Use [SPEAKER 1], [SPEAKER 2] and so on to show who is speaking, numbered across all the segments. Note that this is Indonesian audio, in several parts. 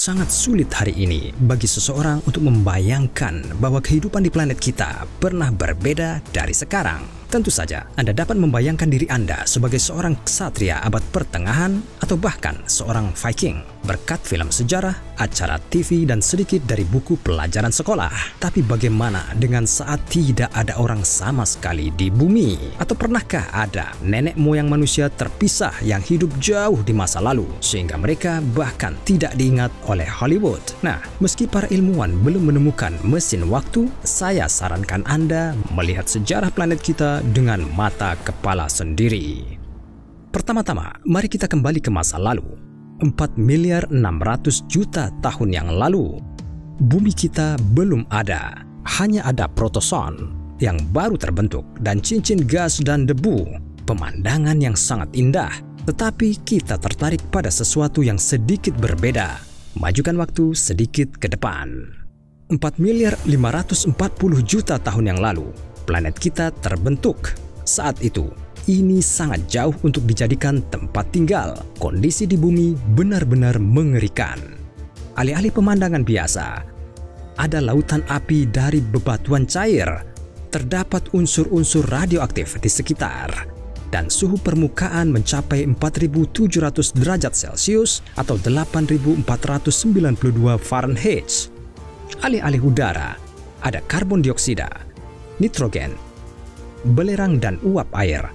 [SPEAKER 1] Sangat sulit hari ini bagi seseorang untuk membayangkan bahwa kehidupan di planet kita pernah berbeda dari sekarang. Tentu saja, Anda dapat membayangkan diri Anda sebagai seorang ksatria abad pertengahan atau bahkan seorang Viking berkat film sejarah, acara TV, dan sedikit dari buku pelajaran sekolah. Tapi bagaimana dengan saat tidak ada orang sama sekali di bumi? Atau pernahkah ada nenek moyang manusia terpisah yang hidup jauh di masa lalu sehingga mereka bahkan tidak diingat oleh Hollywood? Nah, meski para ilmuwan belum menemukan mesin waktu, saya sarankan Anda melihat sejarah planet kita dengan mata kepala sendiri. Pertama-tama, mari kita kembali ke masa lalu. 4.600.000.000 tahun yang lalu, bumi kita belum ada. Hanya ada protozoan yang baru terbentuk dan cincin gas dan debu. Pemandangan yang sangat indah, tetapi kita tertarik pada sesuatu yang sedikit berbeda. Majukan waktu sedikit ke depan. 4.540.000.000 tahun yang lalu, planet kita terbentuk. Saat itu, ini sangat jauh untuk dijadikan tempat tinggal. Kondisi di bumi benar-benar mengerikan. Alih-alih pemandangan biasa, ada lautan api dari bebatuan cair. Terdapat unsur-unsur radioaktif di sekitar. Dan suhu permukaan mencapai 4.700 derajat Celcius atau 8.492 Fahrenheit. Alih-alih udara, ada karbon dioksida, nitrogen, belerang dan uap air.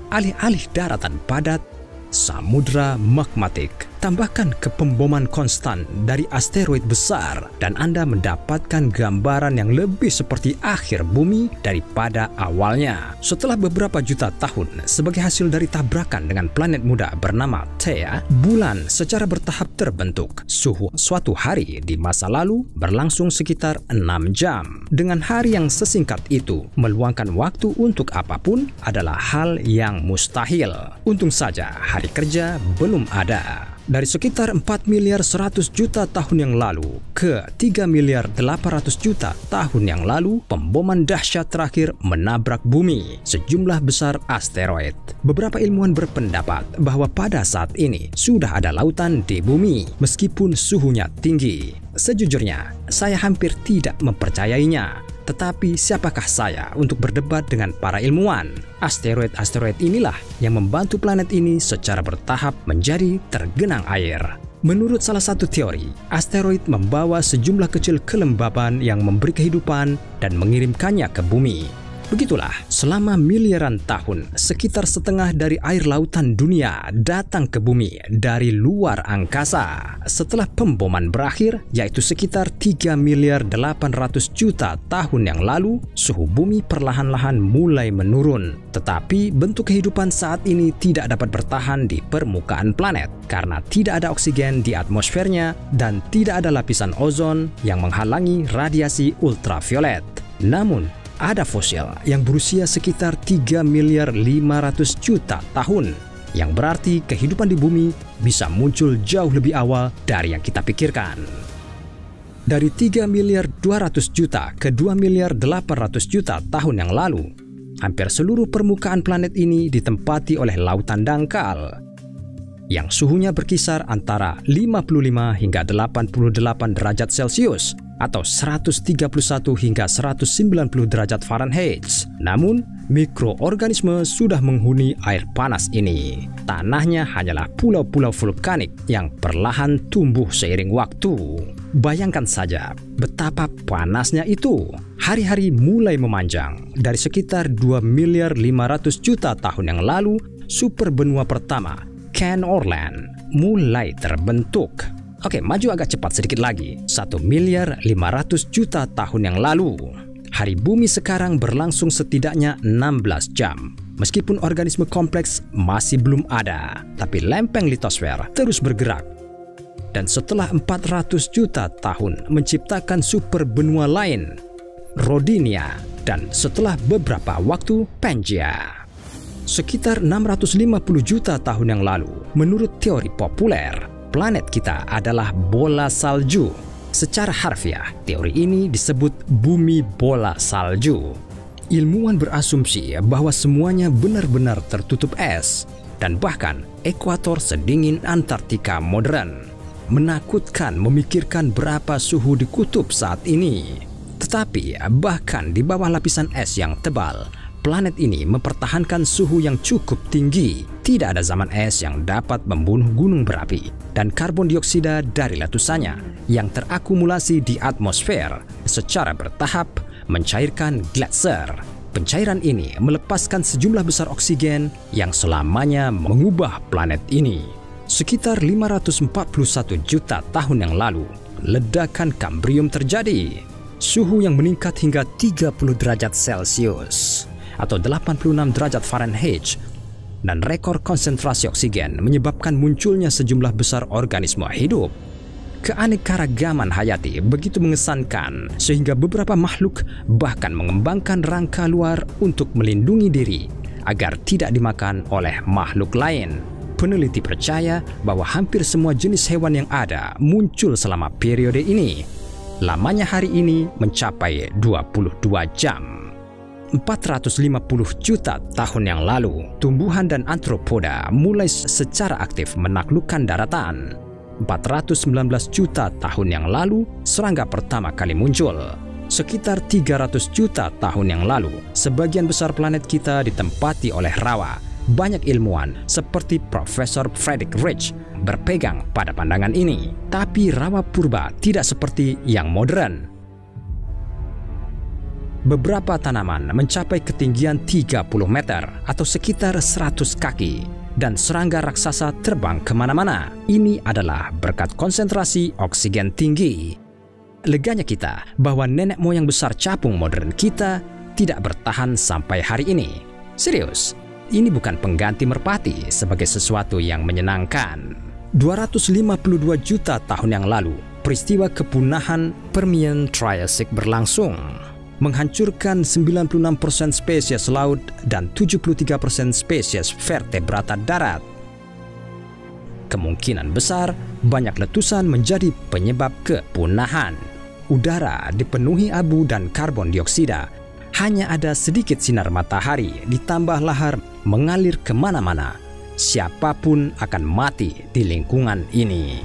[SPEAKER 1] Alih-alih daratan padat, samudra magmatik. Tambahkan ke pemboman konstan dari asteroid besar dan Anda mendapatkan gambaran yang lebih seperti akhir bumi daripada awalnya. Setelah beberapa juta tahun sebagai hasil dari tabrakan dengan planet muda bernama Theia, bulan secara bertahap terbentuk. Suatu hari di masa lalu berlangsung sekitar 6 jam. Dengan hari yang sesingkat itu, meluangkan waktu untuk apapun adalah hal yang mustahil. Untung saja hari kerja belum ada. Dari sekitar 4.100.000.000 tahun yang lalu ke 3.800.000.000 tahun yang lalu, pemboman dahsyat terakhir menabrak bumi, sejumlah besar asteroid. Beberapa ilmuwan berpendapat bahwa pada saat ini sudah ada lautan di bumi, meskipun suhunya tinggi. Sejujurnya, saya hampir tidak mempercayainya. Tetapi siapakah saya untuk berdebat dengan para ilmuwan? Asteroid-asteroid inilah yang membantu planet ini secara bertahap menjadi tergenang air. Menurut salah satu teori, asteroid membawa sejumlah kecil kelembaban yang memberi kehidupan dan mengirimkannya ke bumi. Begitulah, selama miliaran tahun, sekitar setengah dari air lautan dunia datang ke bumi dari luar angkasa. Setelah pemboman berakhir, yaitu sekitar 3.800.000.000 tahun yang lalu, suhu bumi perlahan-lahan mulai menurun. Tetapi bentuk kehidupan saat ini tidak dapat bertahan di permukaan planet karena tidak ada oksigen di atmosfernya dan tidak ada lapisan ozon yang menghalangi radiasi ultraviolet. Namun, ada fosil yang berusia sekitar 3.500.000.000 tahun, yang berarti kehidupan di bumi bisa muncul jauh lebih awal dari yang kita pikirkan. Dari 3.200.000.000 ke 2.800.000.000 tahun yang lalu, hampir seluruh permukaan planet ini ditempati oleh lautan dangkal, yang suhunya berkisar antara 55 hingga 88 derajat Celcius atau 131 hingga 190 derajat Fahrenheit. Namun, mikroorganisme sudah menghuni air panas ini. Tanahnya hanyalah pulau-pulau vulkanik yang perlahan tumbuh seiring waktu. Bayangkan saja betapa panasnya itu. Hari-hari mulai memanjang. Dari sekitar 2.500.000.000 tahun yang lalu, superbenua pertama, Can-Orland, mulai terbentuk. Oke, maju agak cepat sedikit lagi. 1.500.000.000 tahun yang lalu. Hari bumi sekarang berlangsung setidaknya 16 jam. Meskipun organisme kompleks masih belum ada, tapi lempeng litosfer terus bergerak. Dan setelah 400 juta tahun menciptakan superbenua lain, Rodinia, dan setelah beberapa waktu, Pangea. Sekitar 650 juta tahun yang lalu, menurut teori populer, planet kita adalah bola salju. Secara harfiah, teori ini disebut bumi bola salju. Ilmuwan berasumsi bahwa semuanya benar-benar tertutup es, dan bahkan ekuator sedingin Antartika modern. menakutkan memikirkan berapa suhu di kutub saat ini. Tetapi bahkan di bawah lapisan es yang tebal, planet ini mempertahankan suhu yang cukup tinggi. Tidak ada zaman es yang dapat membunuh gunung berapi dan karbon dioksida dari letusannya yang terakumulasi di atmosfer secara bertahap mencairkan gletser. Pencairan ini melepaskan sejumlah besar oksigen yang selamanya mengubah planet ini. Sekitar 541 juta tahun yang lalu, ledakan Kambrium terjadi. Suhu yang meningkat hingga 30 derajat Celcius atau 86 derajat Fahrenheit dan rekor konsentrasi oksigen menyebabkan munculnya sejumlah besar organisme hidup. Keanekaragaman hayati begitu mengesankan sehingga beberapa makhluk bahkan mengembangkan rangka luar untuk melindungi diri agar tidak dimakan oleh makhluk lain. Peneliti percaya bahwa hampir semua jenis hewan yang ada muncul selama periode ini. Lamanya hari ini mencapai 22 jam. 450 juta tahun yang lalu, tumbuhan dan antropoda mulai secara aktif menaklukkan daratan. 419 juta tahun yang lalu, serangga pertama kali muncul. Sekitar 300 juta tahun yang lalu, sebagian besar planet kita ditempati oleh rawa. Banyak ilmuwan seperti Profesor Frederick Rich berpegang pada pandangan ini. Tapi rawa purba tidak seperti yang modern. Beberapa tanaman mencapai ketinggian 30 meter atau sekitar 100 kaki dan serangga raksasa terbang kemana-mana. Ini adalah berkat konsentrasi oksigen tinggi. Leganya kita bahwa nenek moyang besar capung modern kita tidak bertahan sampai hari ini. Serius. Ini bukan pengganti merpati sebagai sesuatu yang menyenangkan. 252 juta tahun yang lalu, peristiwa kepunahan Permian Triassic berlangsung, menghancurkan 96% spesies laut dan 73% spesies vertebrata darat. Kemungkinan besar, banyak letusan menjadi penyebab kepunahan. Udara dipenuhi abu dan karbon dioksida. Hanya ada sedikit sinar matahari ditambah lahar mengalir kemana-mana. Siapapun akan mati di lingkungan ini.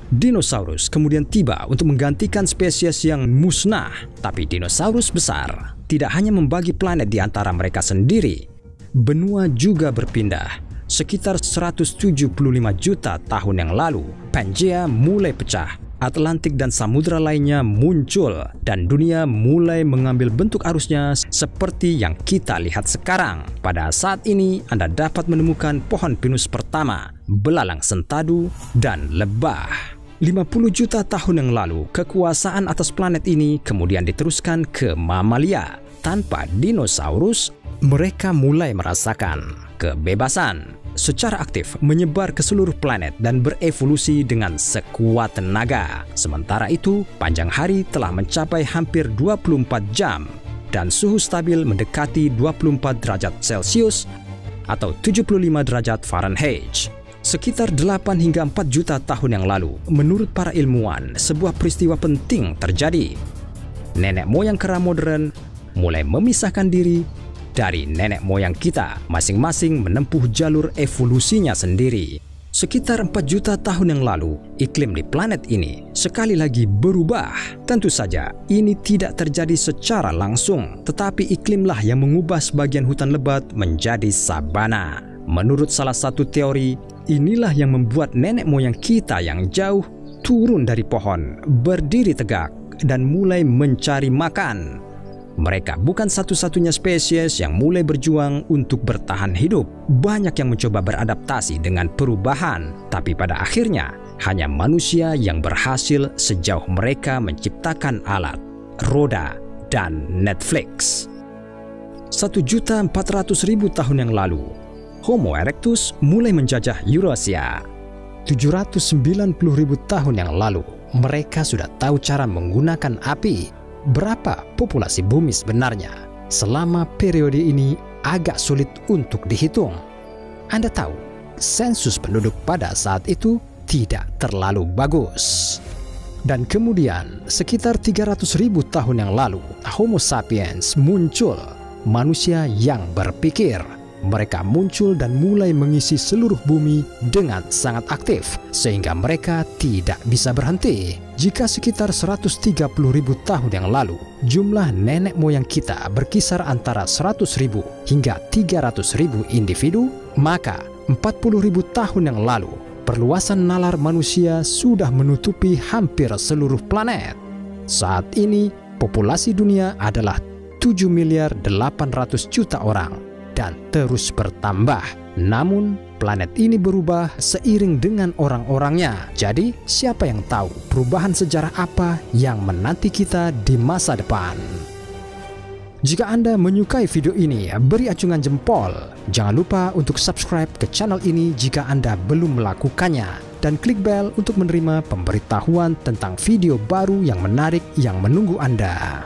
[SPEAKER 1] Dinosaurus kemudian tiba untuk menggantikan spesies yang musnah. Tapi dinosaurus besar tidak hanya membagi planet di antara mereka sendiri. Benua juga berpindah. Sekitar 175 juta tahun yang lalu, Pangea mulai pecah. Atlantik dan samudra lainnya muncul dan dunia mulai mengambil bentuk arusnya seperti yang kita lihat sekarang. Pada saat ini Anda dapat menemukan pohon pinus pertama, belalang sentadu, dan lebah. 50 juta tahun yang lalu, kekuasaan atas planet ini kemudian diteruskan ke mamalia. Tanpa dinosaurus, mereka mulai merasakan kebebasan. Secara aktif menyebar ke seluruh planet dan berevolusi dengan sekuat tenaga. Sementara itu, panjang hari telah mencapai hampir 24 jam dan suhu stabil mendekati 24 derajat Celcius atau 75 derajat Fahrenheit. Sekitar 8 hingga 4 juta tahun yang lalu, menurut para ilmuwan, sebuah peristiwa penting terjadi. Nenek moyang kera modern mulai memisahkan diri dari nenek moyang kita, masing-masing menempuh jalur evolusinya sendiri. Sekitar 4 juta tahun yang lalu, iklim di planet ini sekali lagi berubah. Tentu saja, ini tidak terjadi secara langsung, tetapi iklimlah yang mengubah sebagian hutan lebat menjadi sabana. Menurut salah satu teori, inilah yang membuat nenek moyang kita yang jauh turun dari pohon, berdiri tegak, dan mulai mencari makan. Mereka bukan satu-satunya spesies yang mulai berjuang untuk bertahan hidup. Banyak yang mencoba beradaptasi dengan perubahan, tapi pada akhirnya hanya manusia yang berhasil sejauh mereka menciptakan alat, roda, dan Netflix. 1.400.000 tahun yang lalu, Homo erectus mulai menjajah Eurasia. 790.000 tahun yang lalu, mereka sudah tahu cara menggunakan api. Berapa populasi bumi sebenarnya? Selama periode ini agak sulit untuk dihitung. Anda tahu, sensus penduduk pada saat itu tidak terlalu bagus. Dan kemudian, sekitar 300.000 tahun yang lalu, Homo sapiens muncul, manusia yang berpikir. mereka muncul dan mulai mengisi seluruh bumi dengan sangat aktif, sehingga mereka tidak bisa berhenti. Jika sekitar 130.000 tahun yang lalu, jumlah nenek moyang kita berkisar antara 100.000 hingga 300.000 individu, maka 40.000 tahun yang lalu, perluasan nalar manusia sudah menutupi hampir seluruh planet. Saat ini, populasi dunia adalah 7.800.000.000 orang dan terus bertambah. Namun, planet ini berubah seiring dengan orang-orangnya. Jadi, siapa yang tahu perubahan sejarah apa yang menanti kita di masa depan? Jika Anda menyukai video ini, beri acungan jempol. Jangan lupa untuk subscribe ke channel ini jika Anda belum melakukannya. Dan klik bel untuk menerima pemberitahuan tentang video baru yang menarik yang menunggu Anda.